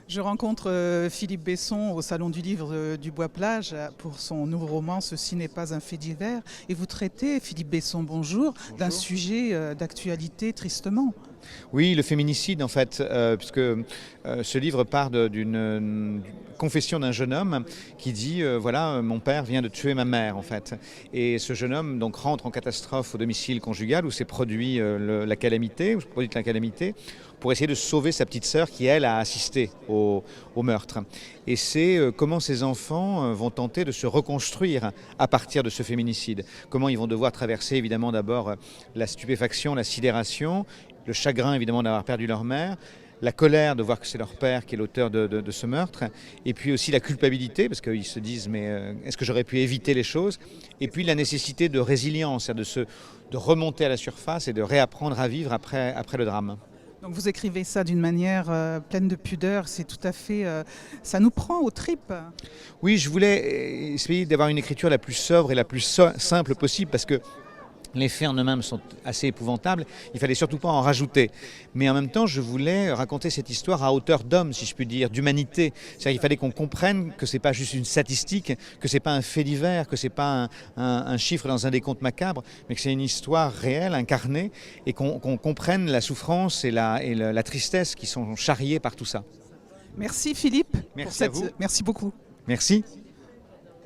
Je rencontre Philippe Besson au Salon du Livre du Bois-Plage pour son nouveau roman Ceci n'est pas un fait divers. Et vous traitez, Philippe Besson, bonjour, d'un Bonjour. sujet d'actualité tristement. Oui, le féminicide en fait, puisque ce livre part d'une confession d'un jeune homme qui dit voilà, mon père vient de tuer ma mère en fait. Et ce jeune homme donc rentre en catastrophe au domicile conjugal où s'est produit la calamité, où s'est produite la calamité, pour essayer de sauver sa petite sœur qui elle a assisté au meurtre. Et c'est comment ces enfants vont tenter de se reconstruire à partir de ce féminicide. Comment ils vont devoir traverser évidemment d'abord la stupéfaction, la sidération, le chagrin évidemment d'avoir perdu leur mère, la colère de voir que c'est leur père qui est l'auteur de ce meurtre, et puis aussi la culpabilité, parce qu'ils se disent mais est-ce que j'aurais pu éviter les choses, et puis la nécessité de résilience, de remonter à la surface et de réapprendre à vivre après le drame. Donc vous écrivez ça d'une manière pleine de pudeur, c'est tout à fait... ça nous prend aux tripes. Oui, je voulais essayer d'avoir une écriture la plus sobre et la plus simple possible, parce que les faits en eux-mêmes sont assez épouvantables, il fallait surtout pas en rajouter. Mais en même temps, je voulais raconter cette histoire à hauteur d'homme, si je puis dire, d'humanité. C'est-à-dire qu'il fallait qu'on comprenne que c'est pas juste une statistique, que c'est pas un fait divers, que c'est pas un chiffre dans un décompte macabre, mais que c'est une histoire réelle, incarnée, et qu'on comprenne la souffrance et la tristesse qui sont charriées par tout ça. Merci Philippe. Merci à vous. Merci beaucoup. Merci.